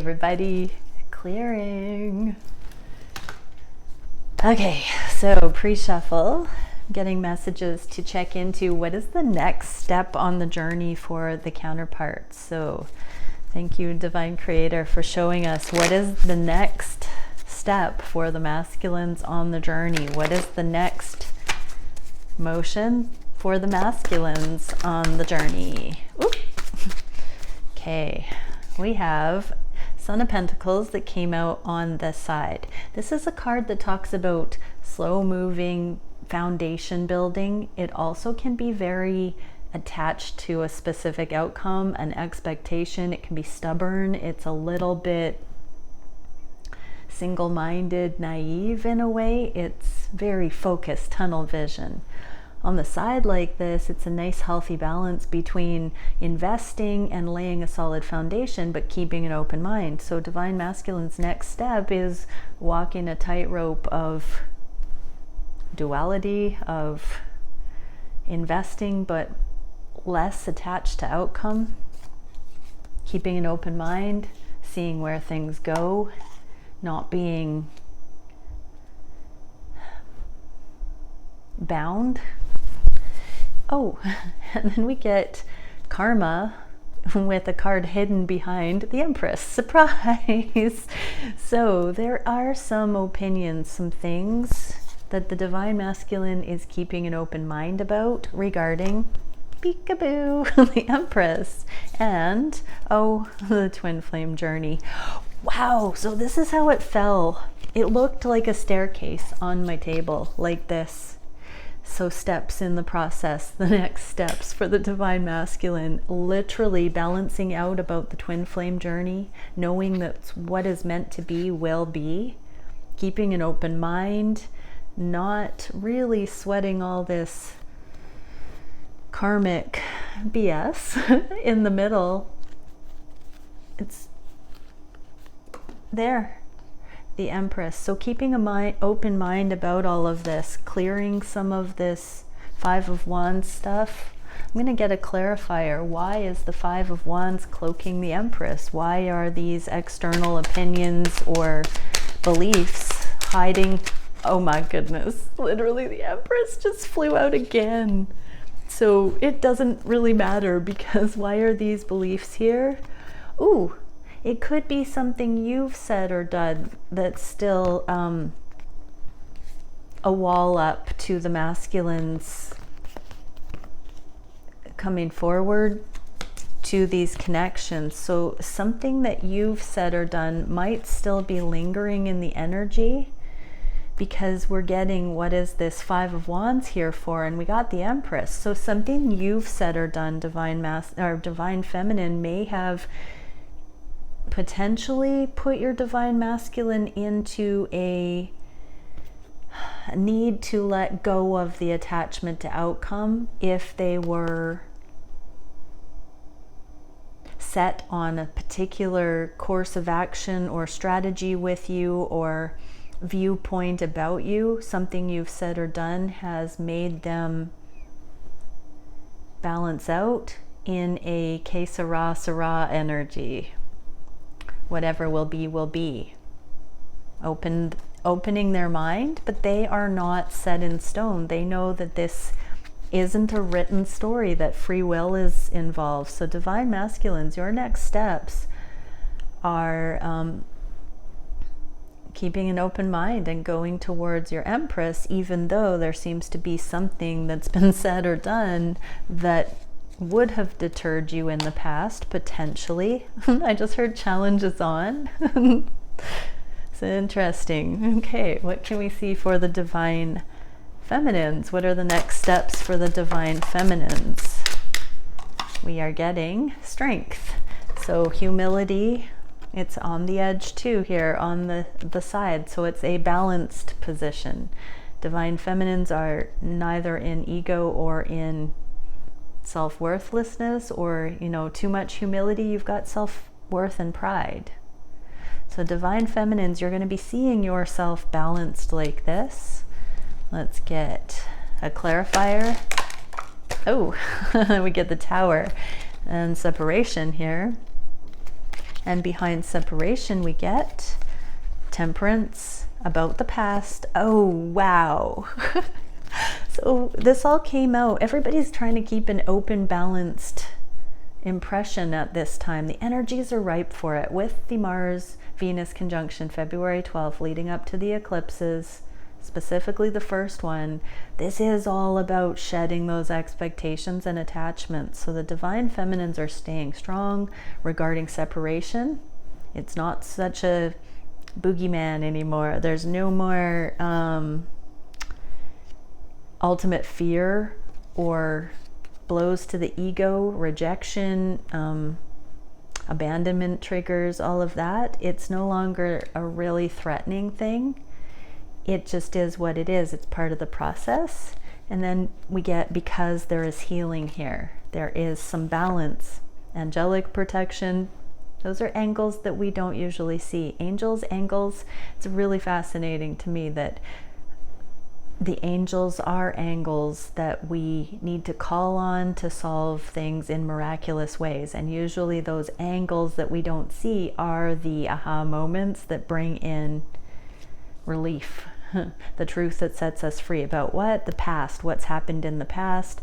Everybody, clearing. Okay, so pre-shuffle, getting messages to check into what is the next step on the journey for the counterparts. So thank you, Divine Creator, for showing us what is the next step for the masculines on the journey. What is the next motion for the masculines on the journey? Oop. Okay, we have Son of Pentacles that came out on this side. This is a card that talks about slow moving foundation building. It also can be very attached to a specific outcome, an expectation. It can be stubborn. It's a little bit single-minded, naive in a way. It's very focused, tunnel vision. On the side like this, it's a nice healthy balance between investing and laying a solid foundation, but keeping an open mind. So Divine Masculine's next step is walking a tightrope of duality, of investing, but less attached to outcome, keeping an open mind, seeing where things go, not being bound. Oh, and then we get Karma with a card hidden behind the Empress. Surprise! So there are some opinions, some things that the Divine Masculine is keeping an open mind about regarding peekaboo, the Empress, and the twin flame journey. Wow, so this is how it fell. It looked like a staircase on my table, like this. So steps in the process, the next steps for the Divine Masculine, literally balancing out about the twin flame journey, knowing that what is meant to be will be, keeping an open mind, not really sweating all this karmic BS in the middle. It's there. The Empress. So keeping a open mind about all of this, clearing some of this Five of Wands stuff. I'm going to get a clarifier. Why is the Five of Wands cloaking the Empress? Why are these external opinions or beliefs hiding? Oh my goodness, literally the Empress just flew out again. So it doesn't really matter, because why are these beliefs here? Ooh, it could be something you've said or done that's still a wall up to the masculines coming forward to these connections. So something that you've said or done might still be lingering in the energy, because we're getting, what is this Five of Wands here for? And we got the Empress. So something you've said or done, Divine Feminine, may have potentially put your Divine Masculine into a need to let go of the attachment to outcome if they were set on a particular course of action or strategy with you or viewpoint about you. Something you've said or done has made them balance out in a que sera energy. Whatever will be, will be. Opening their mind, but they are not set in stone. They know that this isn't a written story, that free will is involved. So Divine Masculines, your next steps are keeping an open mind and going towards your Empress, even though there seems to be something that's been said or done that would have deterred you in the past, potentially. I just heard challenges on. It's interesting. Okay, what can we see for the Divine Feminines? What are the next steps for the Divine Feminines? We are getting strength. So humility, it's on the edge too here on the side. So it's a balanced position. Divine Feminines are neither in ego or in self-worthlessness, or too much humility. You've got self-worth and pride. So Divine Feminines, you're going to be seeing yourself balanced like this. Let's get a clarifier. Oh, we get the Tower and separation here. And behind separation, we get Temperance, about the past. Oh, wow. So this all came out. Everybody's trying to keep an open, balanced impression at this time. The energies are ripe for it with the Mars-Venus conjunction February 12th leading up to the eclipses, specifically the first one. This is all about shedding those expectations and attachments. So the divine feminines are staying strong regarding separation. It's not such a boogeyman anymore. There's no more ultimate fear or blows to the ego, rejection, abandonment triggers, all of that. It's no longer a really threatening thing. It just is what it is. It's part of the process. And then we get, because there is healing here, there is some balance, angelic protection. Those are angles that we don't usually see. Angels, angles, it's really fascinating to me that the angels are angles that we need to call on to solve things in miraculous ways. And usually those angles that we don't see are the aha moments that bring in relief. The truth that sets us free about what? The past, what's happened in the past.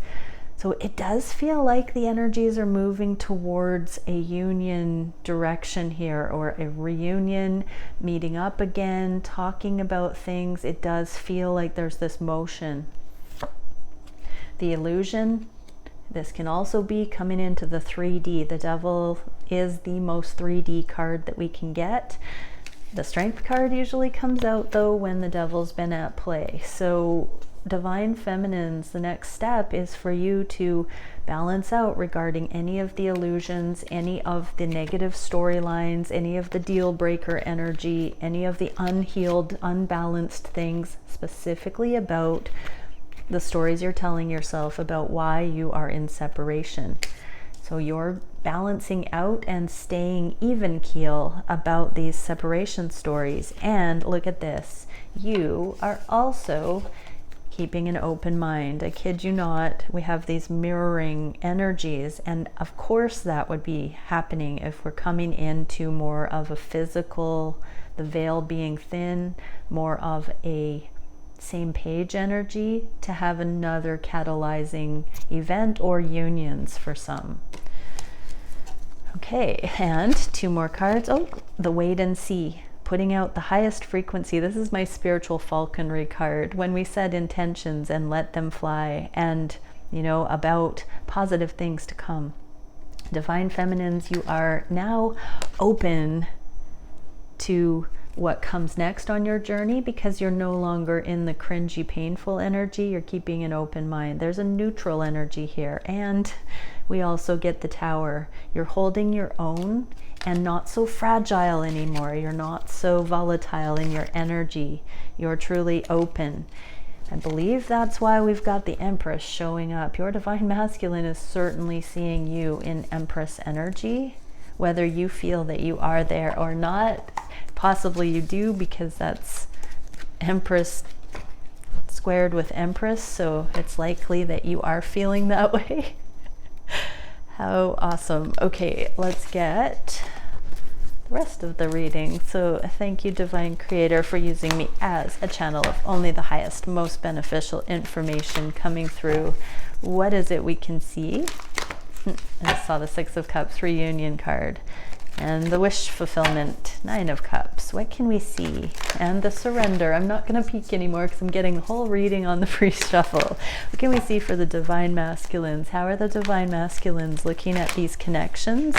So it does feel like the energies are moving towards a union direction here, or a reunion, meeting up again, talking about things. It does feel like there's this motion. The illusion, this can also be coming into the 3D. The Devil is the most 3D card that we can get. The Strength card usually comes out though when the Devil's been at play. So divine feminines, the next step is for you to balance out regarding any of the illusions, any of the negative storylines, any of the deal breaker energy, any of the unhealed, unbalanced things, specifically about the stories you're telling yourself about why you are in separation. So you're balancing out and staying even keel about these separation stories. And look at this, you are also keeping an open mind. I kid you not, we have these mirroring energies, and of course that would be happening if we're coming into more of a physical, the veil being thin, more of a same page energy, to have another catalyzing event or unions for some. Okay, and two more cards. Oh, the wait and see. Putting out the highest frequency. This is my spiritual falconry card. When we set intentions and let them fly, and you know, about positive things to come. Divine feminines, you are now open to what comes next on your journey, because you're no longer in the cringy, painful energy. You're keeping an open mind. There's a neutral energy here. And we also get the Tower. You're holding your own and not so fragile anymore. You're not so volatile in your energy. You're truly open. I believe that's why we've got the Empress showing up. Your divine masculine is certainly seeing you in Empress energy, whether you feel that you are there or not. Possibly you do, because that's Empress squared with Empress, so it's likely that you are feeling that way. How awesome. Okay, let's get the rest of the reading. So thank you, Divine Creator, for using me as a channel of only the highest, most beneficial information coming through. What is it we can see? I saw the Six of Cups reunion card. And the wish fulfillment, Nine of Cups. What can we see? And the surrender. I'm not going to peek anymore because I'm getting the whole reading on the pre-shuffle. What can we see for the divine masculines? How are the divine masculines looking at these connections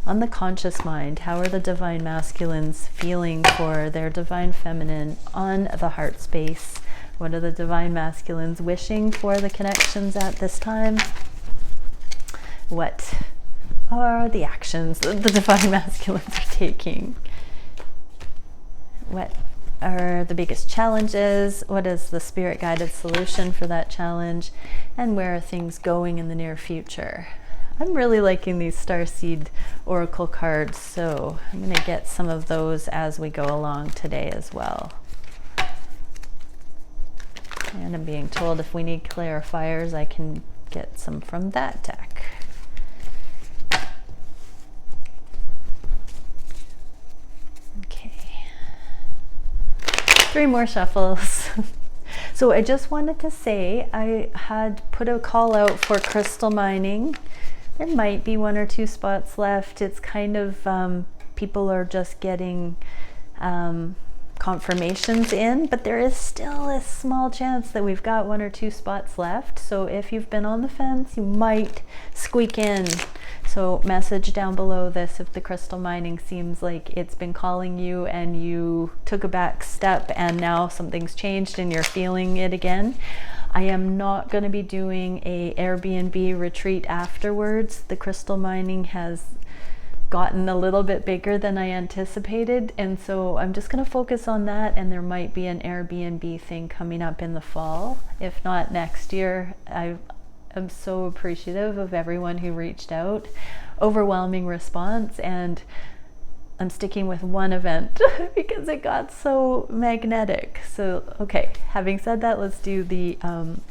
on the conscious mind? How are the divine masculines feeling for their divine feminine on the heart space? What are the divine masculines wishing for the connections at this time? What are the actions that the divine masculines are taking? What are the biggest challenges? What is the spirit guided solution for that challenge? And where are things going in the near future? I'm really liking these Starseed Oracle cards, so I'm going to get some of those as we go along today as well. And I'm being told if we need clarifiers, I can get some from that deck. 3 more shuffles. So I just wanted to say I had put a call out for crystal mining. There might be 1 or 2 spots left. It's kind of people are just getting confirmations in, but there is still a small chance that we've got 1 or 2 spots left. So if you've been on the fence, you might squeak in. So message down below this if the crystal mining seems like it's been calling you and you took a back step and now something's changed and you're feeling it again. I am not going to be doing a Airbnb retreat afterwards. The crystal mining has gotten a little bit bigger than I anticipated, and so I'm just going to focus on that, and there might be an Airbnb thing coming up in the fall, if not next year. I'm so appreciative of everyone who reached out. Overwhelming response, and I'm sticking with one event because it got so magnetic. So okay, having said that, let's do the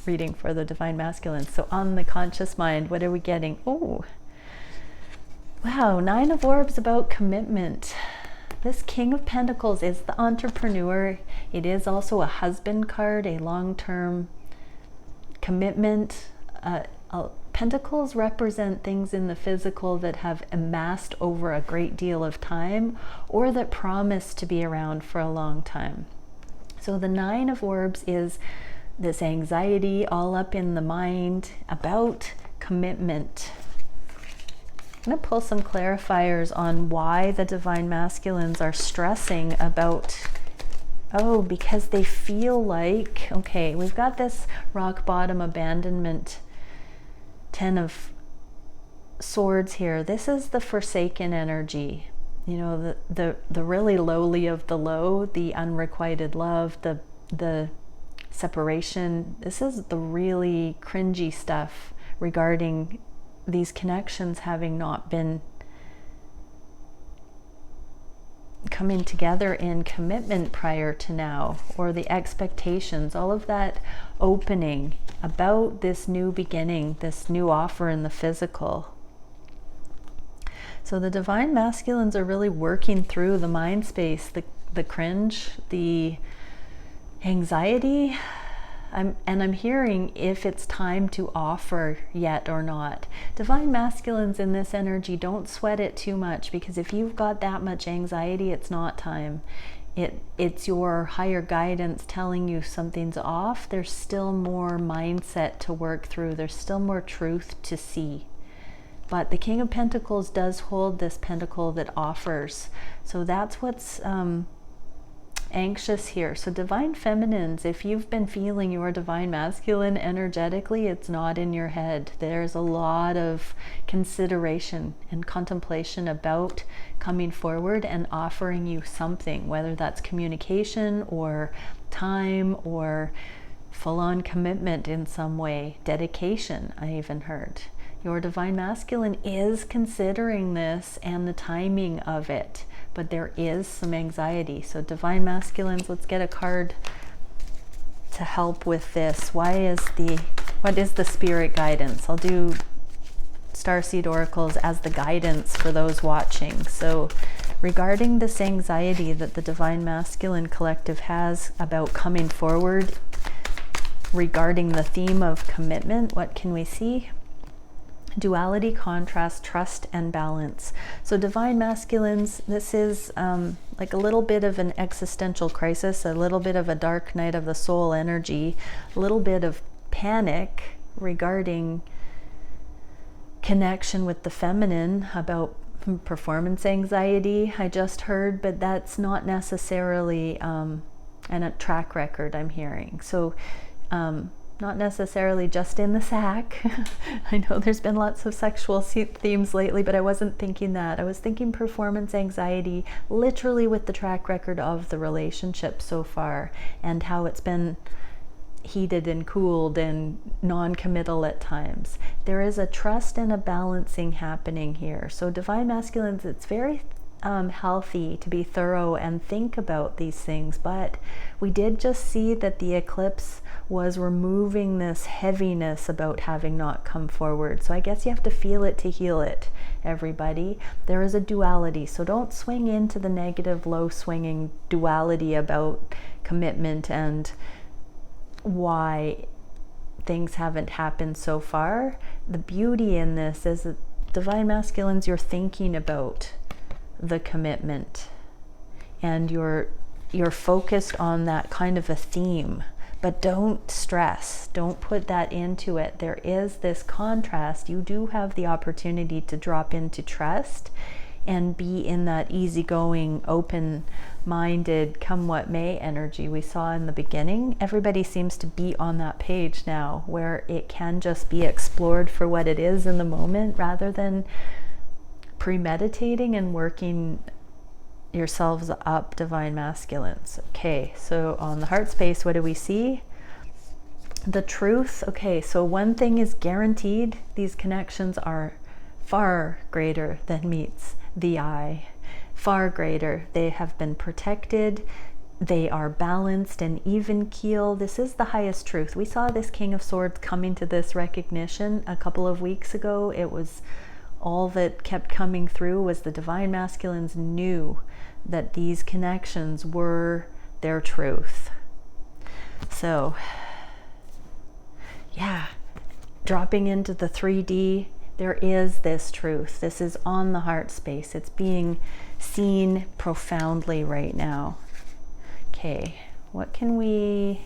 reading for the Divine Masculine. So on the conscious mind, what are we getting? Oh wow, 9 of Orbs about commitment. This King of Pentacles is the entrepreneur. It is also a husband card, a long-term commitment. Pentacles represent things in the physical that have amassed over a great deal of time or that promise to be around for a long time. So the 9 of Orbs is this anxiety all up in the mind about commitment. I'm going to pull some clarifiers on why the Divine Masculines are stressing about, because they feel like, okay, we've got this rock bottom abandonment, 10 of Swords here. This is the forsaken energy, you know, the really lowly of the low, the unrequited love, the separation. This is the really cringy stuff regarding these connections having not been coming together in commitment prior to now, or the expectations, all of that opening about this new beginning, this new offer in the physical. So the Divine Masculines are really working through the mind space, the cringe, the anxiety. I'm hearing if it's time to offer yet or not. Divine Masculines in this energy, don't sweat it too much, because if you've got that much anxiety, it's not time. It's your higher guidance telling you something's off. There's still more mindset to work through. There's still more truth to see. But the King of Pentacles does hold this pentacle that offers. So that's what's anxious here. So Divine Feminines, if you've been feeling your Divine Masculine energetically, it's not in your head. There's a lot of consideration and contemplation about coming forward and offering you something, whether that's communication or time or full-on commitment in some way, dedication, I even heard. Your Divine Masculine is considering this and the timing of it, but there is some anxiety. So Divine Masculines, let's get a card to help with this. What is the spirit guidance? I'll do Starseed Oracles as the guidance for those watching. So regarding this anxiety that the Divine Masculine collective has about coming forward, regarding the theme of commitment, what can we see? Duality, contrast, trust, and balance. So Divine Masculines, this is like a little bit of an existential crisis, a little bit of a dark night of the soul energy, a little bit of panic regarding connection with the feminine, about performance anxiety, I just heard, but that's not necessarily a track record I'm hearing. So not necessarily just in the sack. I know there's been lots of sexual themes lately, but I wasn't thinking that. I was thinking performance anxiety, literally with the track record of the relationship so far and how it's been heated and cooled and non-committal at times. There is a trust and a balancing happening here. So Divine Masculines, it's very healthy to be thorough and think about these things, but we did just see that the eclipse was removing this heaviness about having not come forward. So I guess you have to feel it to heal it, everybody. There is a duality, so don't swing into the negative, low swinging duality about commitment and why things haven't happened so far. The beauty in this is that Divine Masculines, you're thinking about the commitment and you're focused on that kind of a theme, but don't stress, don't put that into it. There is this contrast. You do have the opportunity to drop into trust and be in that easygoing, open-minded, come what may energy we saw in the beginning. Everybody seems to be on that page now where it can just be explored for what it is in the moment rather than premeditating and working yourselves up, Divine Masculines. Okay, so on the heart space, what do we see? The truth. Okay, so one thing is guaranteed. These connections are far greater than meets the eye. Far greater. They have been protected. They are balanced and even keel. This is the highest truth. We saw this King of Swords coming to this recognition a couple of weeks ago. It was all that kept coming through was the Divine Masculines knew that these connections were their truth. So, yeah, dropping into the 3D, there is this truth. This is on the heart space. It's being seen profoundly right now. Okay, what can we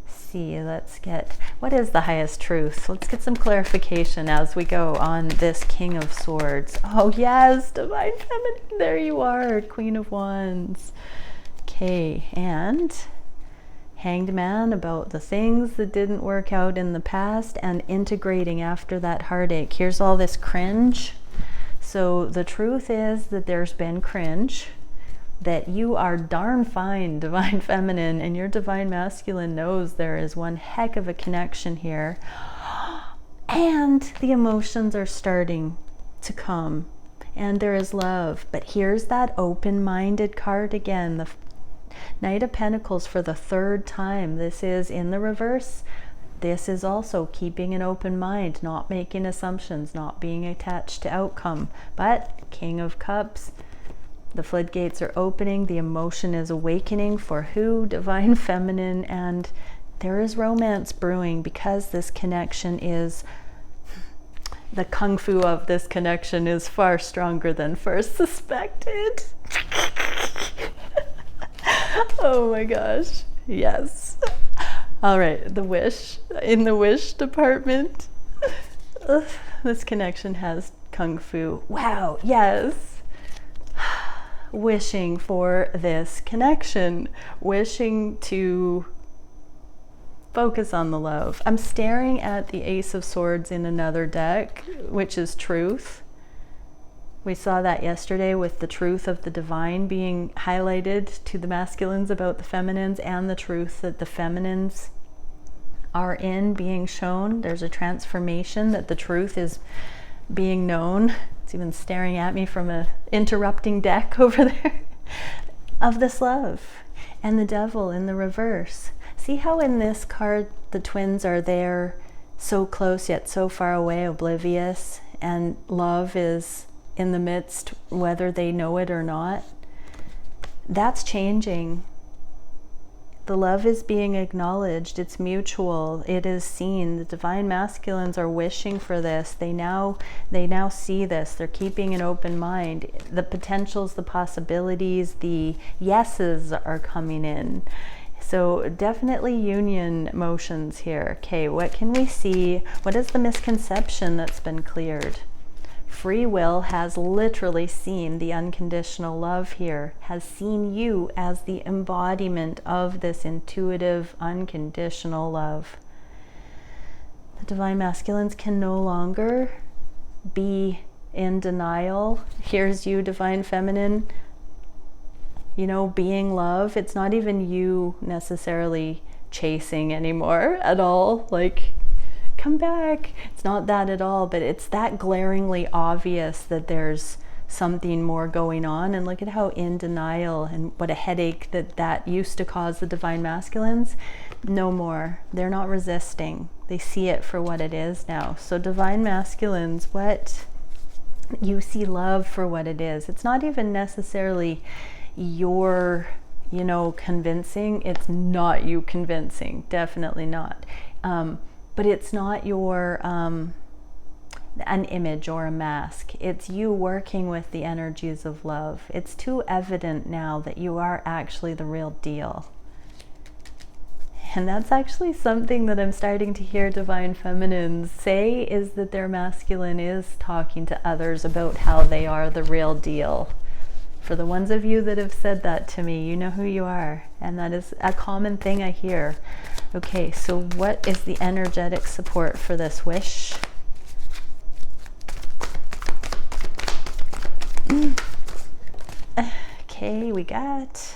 see? Let's get, what is the highest truth? Let's get some clarification as we go on this King of Swords. Oh yes, Divine Feminine, there you are, Queen of Wands. Okay, and Hanged Man, about the things that didn't work out in the past and integrating after that heartache. Here's all this cringe. So the truth is that there's been cringe, that you are darn fine, Divine Feminine, and your Divine Masculine knows there is one heck of a connection here. And the emotions are starting to come, and there is love. But here's that open-minded card again, the Knight of Pentacles for the third time. This is in the reverse. This is also keeping an open mind, not making assumptions, not being attached to outcome. But King of Cups, the floodgates are opening, the emotion is awakening for who? Divine Feminine, and there is romance brewing because this connection is, the kung fu of this connection is far stronger than first suspected. Oh my gosh, yes. All right, the wish, in the wish department, this connection has kung fu. Wow, yes. Wishing for this connection, wishing to focus on the love. I'm staring at the Ace of Swords in another deck, which is truth. We saw that yesterday with the truth of the divine being highlighted to the masculines about the feminines, and the truth that the feminines are in being shown. There's a transformation, that the truth is being known. It's even staring at me from a interrupting deck over there. Of this love. And the devil in the reverse. See how in this card the twins are there, so close yet so far away, oblivious, and love is in the midst, whether they know it or not. That's changing. The love is being acknowledged. It's mutual. It is seen. The Divine Masculines are wishing for this. They now see this. They're keeping an open mind. The potentials, the possibilities, the yeses are coming in. So definitely union motions here. Okay, what can we see? What is the misconception that's been cleared? Free will has literally seen the unconditional love here, has seen you as the embodiment of this intuitive, unconditional love. The Divine Masculines can no longer be in denial. Here's you, Divine Feminine, you know, being love. It's not even you necessarily chasing anymore at all, like, come back. It's not that at all, but it's that glaringly obvious that there's something more going on. And look at how in denial and what a headache that used to cause the divine masculines. No more. They're not resisting. They see it for what it is now. So divine masculines, what you see love for what it is. It's not even necessarily your, convincing. It's not you convincing. Definitely not. But it's not your an image or a mask. It's you working with the energies of love. It's too evident now that you are actually the real deal. And that's actually something that I'm starting to hear divine feminines say, is that their masculine is talking to others about how they are the real deal. For the ones of you that have said that to me, you know who you are. And that is a common thing I hear. Okay, so what is the energetic support for this wish? Okay, we got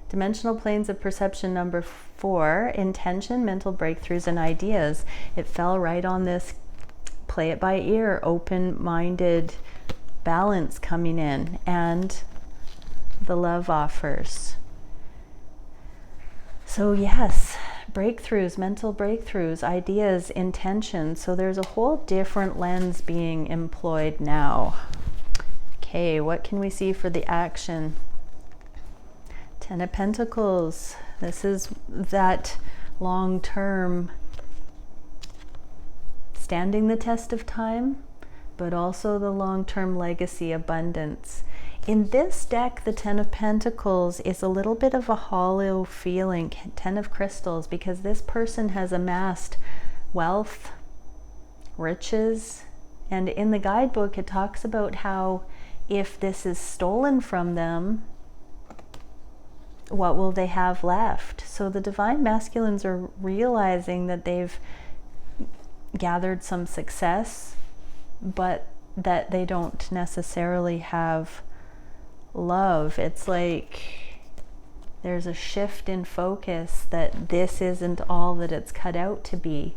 dimensional planes of perception number 4, intention, mental breakthroughs, and ideas. It fell right on this play it by ear, open-minded balance coming in, and the love offers. So yes, breakthroughs, mental breakthroughs, ideas, intention. So there's a whole different lens being employed now. Okay, what can we see for the action? 10 of Pentacles. This is that long-term standing the test of time, but also the long-term legacy abundance. In this deck, the 10 of Pentacles is a little bit of a hollow feeling, 10 of Crystals, because this person has amassed wealth, riches, and in the guidebook it talks about how if this is stolen from them, what will they have left? So the divine masculines are realizing that they've gathered some success, but that they don't necessarily have love. It's like there's a shift in focus, that this isn't all that it's cut out to be,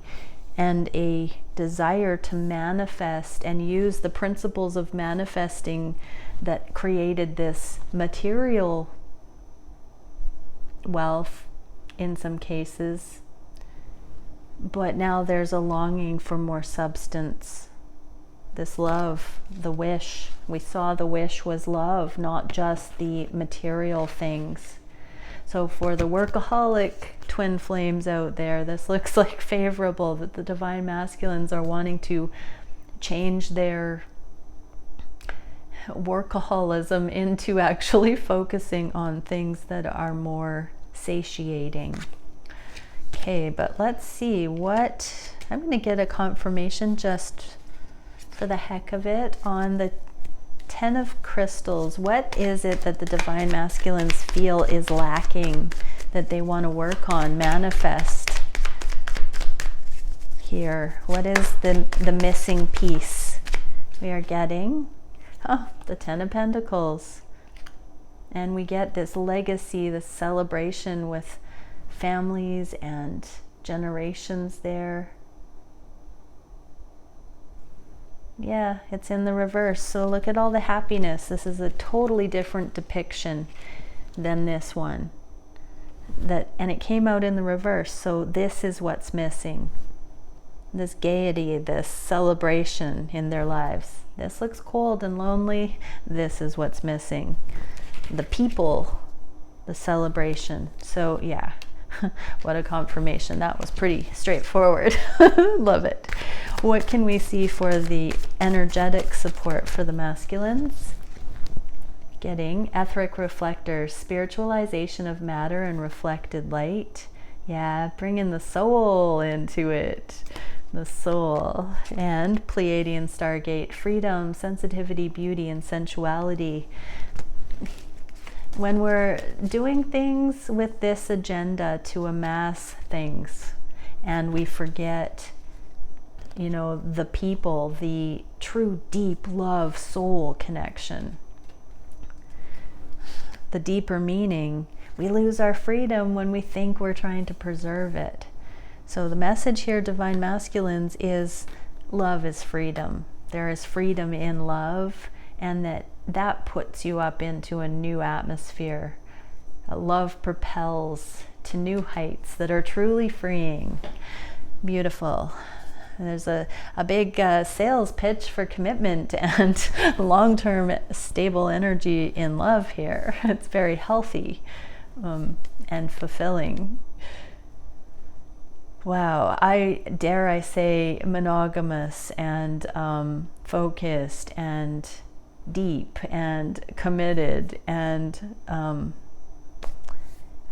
and a desire to manifest and use the principles of manifesting that created this material wealth in some cases. But now there's a longing for more substance. This love, the wish, we saw the wish was love, not just the material things. So for the workaholic twin flames out there, this looks like favorable, that the divine masculines are wanting to change their workaholism into actually focusing on things that are more satiating. Okay, but let's see what, I'm going to get a confirmation just for the heck of it on the 10 of Crystals. What is it that the divine masculines feel is lacking, that they want to work on, manifest here? What is the missing piece? We are getting the 10 of Pentacles, and we get this legacy, this celebration with families and generations there. Yeah, it's in the reverse. So look at all the happiness. This is a totally different depiction than this one. And it came out in the reverse. So this is what's missing. This gaiety, this celebration in their lives. This looks cold and lonely. This is what's missing. The people, the celebration. So yeah, what a confirmation. That was pretty straightforward. Love it. What can we see for the energetic support for the masculines? Getting etheric reflectors, spiritualization of matter and reflected light. Yeah, bringing the soul into it. The soul. And Pleiadian Stargate, freedom, sensitivity, beauty, and sensuality. When we're doing things with this agenda to amass things, and we forget, you know, the people, the true deep love, soul connection, the deeper meaning, we lose our freedom when we think we're trying to preserve it. So the message here, divine masculines, is love is freedom. There is freedom in love, and that that puts you up into a new atmosphere. Love propels to new heights that are truly freeing. Beautiful. There's a big sales pitch for commitment and long-term stable energy in love here. It's very healthy and fulfilling. Wow, dare I say monogamous and focused and deep and committed, and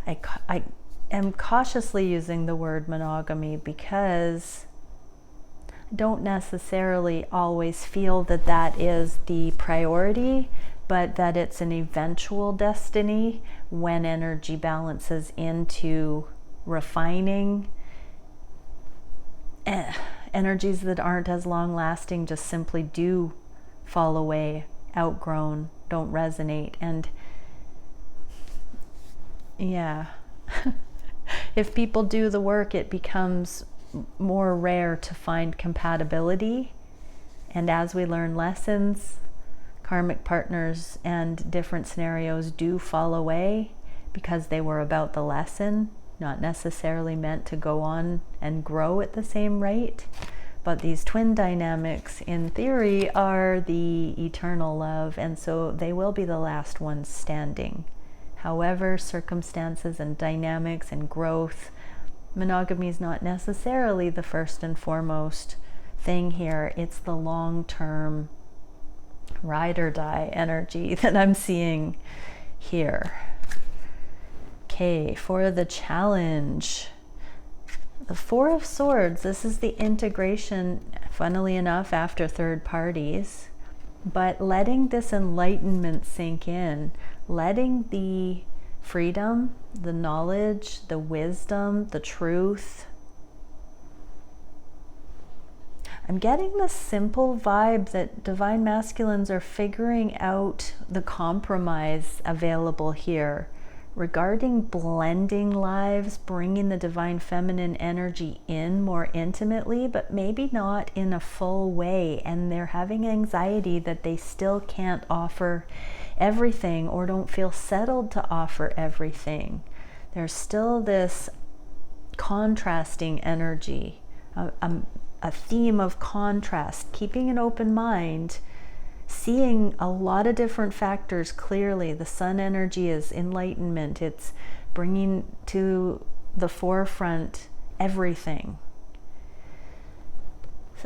I am cautiously using the word monogamy because I don't necessarily always feel that that is the priority, but that it's an eventual destiny when energy balances into refining. Energies that aren't as long lasting just simply do fall away, outgrown, don't resonate. And yeah, if people do the work, it becomes more rare to find compatibility. And as we learn lessons, karmic partners and different scenarios do fall away because they were about the lesson, not necessarily meant to go on and grow at the same rate. But these twin dynamics, in theory, are the eternal love, and so they will be the last ones standing. However, circumstances and dynamics and growth, monogamy is not necessarily the first and foremost thing here. It's the long-term ride or die energy that I'm seeing here. Okay, for the challenge, the Four of Swords. This is the integration, funnily enough, after third parties, but letting this enlightenment sink in, letting the freedom, the knowledge, the wisdom, the truth. I'm getting the simple vibe that divine masculines are figuring out the compromise available here regarding blending lives, bringing the divine feminine energy in more intimately, but maybe not in a full way. And they're having anxiety that they still can't offer everything or don't feel settled to offer everything. There's still this contrasting energy, a theme of contrast, keeping an open mind, seeing a lot of different factors clearly. The sun energy is enlightenment. It's bringing to the forefront everything.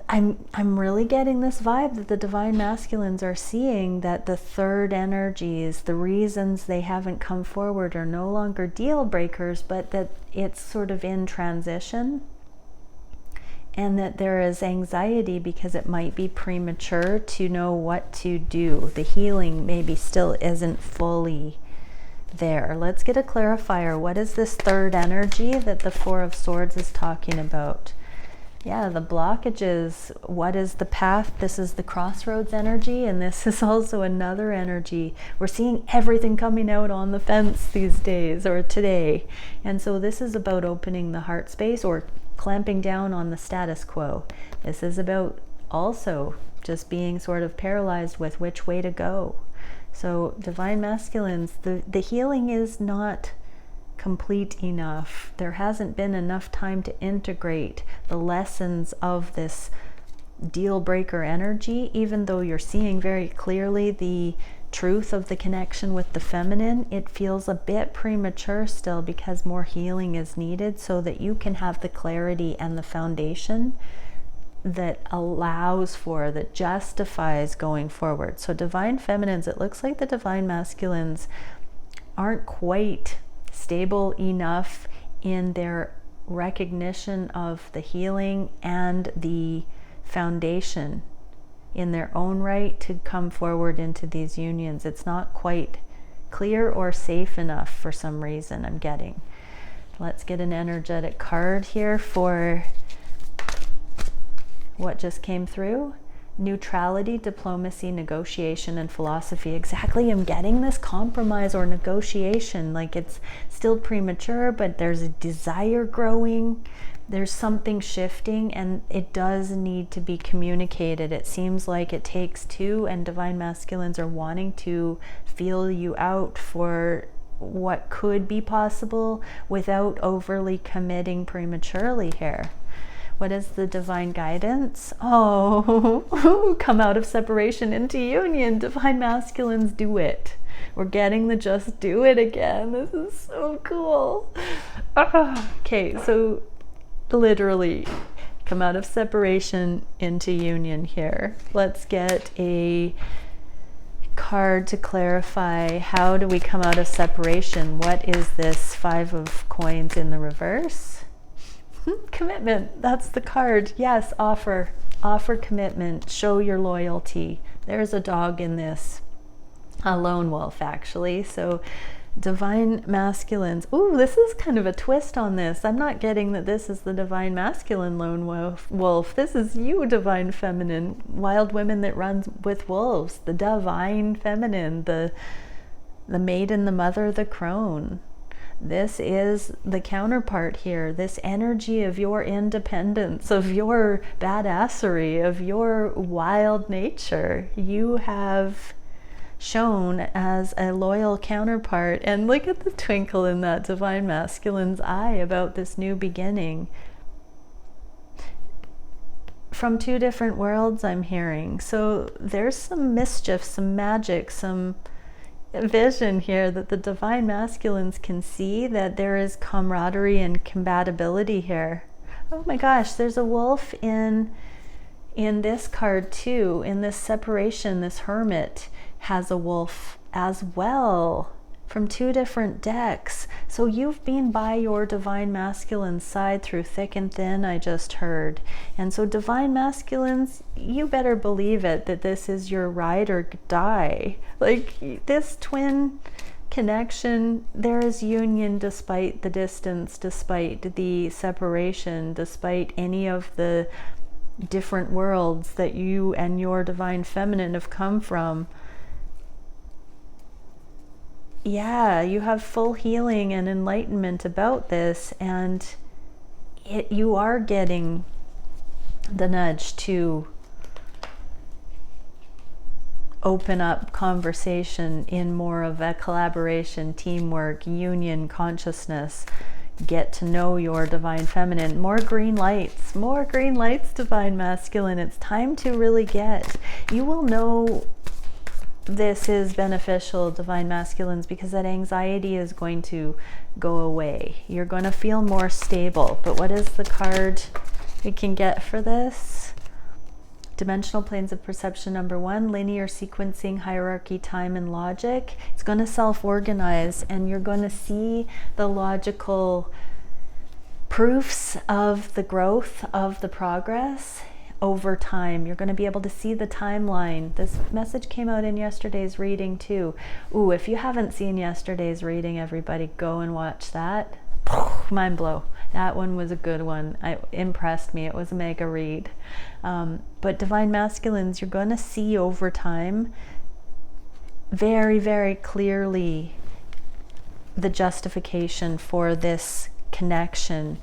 I'm really getting this vibe that the divine masculines are seeing that the third energies, the reasons they haven't come forward, are no longer deal breakers, but that it's sort of in transition. And that there is anxiety because it might be premature to know what to do. The healing maybe still isn't fully there. Let's get a clarifier. What is this third energy that the Four of Swords is talking about? Yeah, the blockages. What is the path? This is the crossroads energy, and this is also another energy. We're seeing everything coming out on the fence these days, or today. And so this is about opening the heart space or clamping down on the status quo. This is about also just being sort of paralyzed with which way to go. So divine masculines, the healing is not complete enough. There hasn't been enough time to integrate the lessons of this deal breaker energy, even though you're seeing very clearly the truth of the connection with the feminine. It feels a bit premature still because more healing is needed so that you can have the clarity and the foundation that allows for, that justifies going forward. So divine feminines, it looks like the divine masculines aren't quite stable enough in their recognition of the healing and the foundation in their own right to come forward into these unions. It's not quite clear or safe enough for some reason, I'm getting. Let's get an energetic card here for what just came through. Neutrality, diplomacy, negotiation, and philosophy. Exactly, I'm getting this compromise or negotiation, like it's still premature, but there's a desire growing. there's something shifting, and it does need to be communicated. It seems like it takes two, and divine masculines are wanting to feel you out for what could be possible without overly committing prematurely here. What is the divine guidance? Oh, come out of separation into union. Divine masculines, do it. We're getting the just do it again. This is so cool. Okay, so literally come out of separation into union here. Let's get a card to clarify, how do we come out of separation? What is this Five of Coins in the reverse? Commitment, that's the card. Yes, offer commitment, show your loyalty. There's a dog in this, a lone wolf actually. So divine masculines, ooh, this is kind of a twist on this. I'm not getting that this is the divine masculine lone wolf. This is you, divine feminine, wild women that run with wolves, the divine feminine, the maiden, the mother, the crone. This is the counterpart here, this energy of your independence, of your badassery, of your wild nature. You have shown as a loyal counterpart, and look at the twinkle in that divine masculine's eye about this new beginning. From two different worlds I'm hearing, so there's some mischief, some magic, some vision here that the divine masculines can see, that there is camaraderie and compatibility here. Oh my gosh, there's a wolf in this card too. In this separation, this hermit has a wolf as well from two different decks. So you've been by your divine masculine side through thick and thin, I just heard. And so divine masculines, you better believe it, that this is your ride or die. Like this twin connection, there is union despite the distance, despite the separation, despite any of the different worlds that you and your divine feminine have come from. Yeah, you have full healing and enlightenment about this, and you are getting the nudge to open up conversation in more of a collaboration, teamwork, union consciousness. Get to know your divine feminine. More green lights, divine masculine. It's time to really get. You will know this is beneficial, divine masculines, because that anxiety is going to go away. You're going to feel more stable. But what is the card we can get for this? Dimensional planes of perception number 1, linear sequencing, hierarchy, time, and logic. It's going to self-organize, and you're going to see the logical proofs of the growth, of the progress over time. You're going to be able to see the timeline. This message came out in yesterday's reading too. Ooh, if you haven't seen yesterday's reading, everybody go and watch that. Mind blow. That one was a good one. It impressed me. It was a mega read. But divine masculines, you're going to see over time very, very clearly the justification for this connection.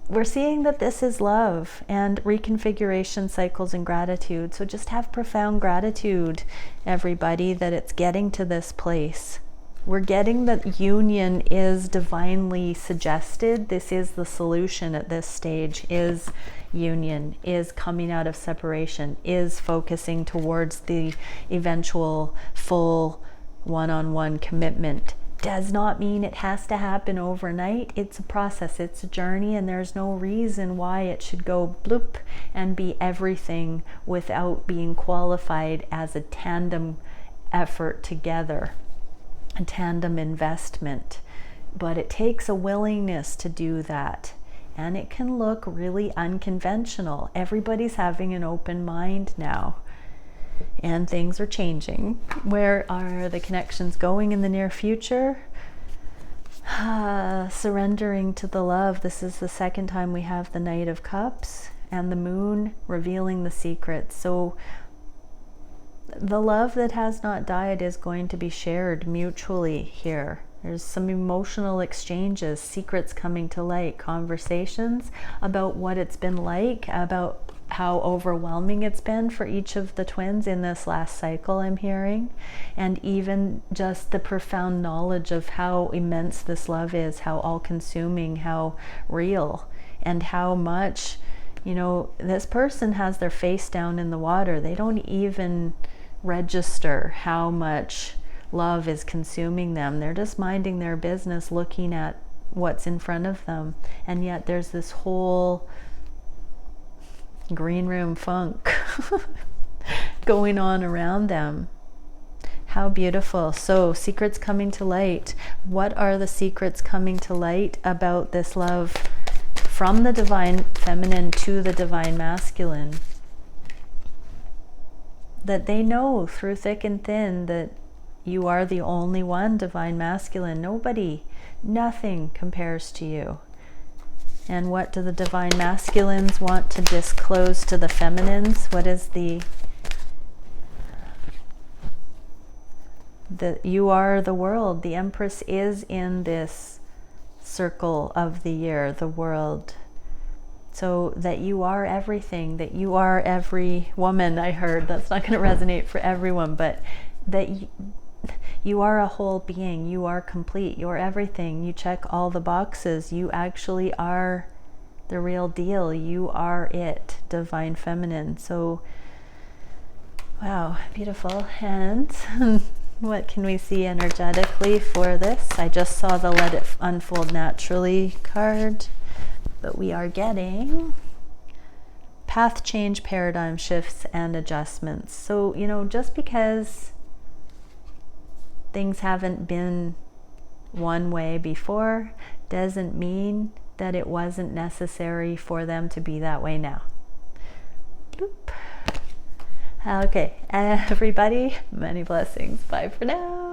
We're seeing that this is love and reconfiguration cycles and gratitude. So just have profound gratitude, everybody, that it's getting to this place. We're getting that union is divinely suggested. This is the solution at this stage, is union, is coming out of separation, is focusing towards the eventual full one-on-one commitment. Does not mean it has to happen overnight. It's a process, it's a journey, and there's no reason why it should go bloop and be everything without being qualified as a tandem effort together, a tandem investment. But it takes a willingness to do that, and it can look really unconventional. Everybody's having an open mind now, and things are changing. Where are the connections going in the near future? Surrendering to the love. This is the second time we have the Knight of Cups and the Moon revealing the secrets. So the love that has not died is going to be shared mutually here. There's some emotional exchanges, secrets coming to light, conversations about what it's been like, about how overwhelming it's been for each of the twins in this last cycle, I'm hearing, and even just the profound knowledge of how immense this love is, how all-consuming, how real, and how much, you know, this person has their face down in the water. They don't even register how much love is consuming them. They're just minding their business, looking at what's in front of them, and yet there's this whole green room funk going on around them. How beautiful. So secrets coming to light. What are the secrets coming to light about this love from the divine feminine to the divine masculine? That they know through thick and thin that you are the only one, divine masculine. Nobody, nothing compares to you. And what do the divine masculines want to disclose to the feminines? What is you are the world. The Empress is in this circle of the year, the world. So that you are everything, that you are every woman. I heard that's not going to resonate for everyone, but that you are a whole being. You are complete. You're everything. You check all the boxes. You actually are the real deal. You are it, divine feminine. So, wow, beautiful. And what can we see energetically for this? I just saw the Let It Unfold Naturally card, but we are getting path change, paradigm shifts, and adjustments. So, you know, just because things haven't been one way before doesn't mean that it wasn't necessary for them to be that way now. Boop. Okay, everybody, many blessings. Bye for now.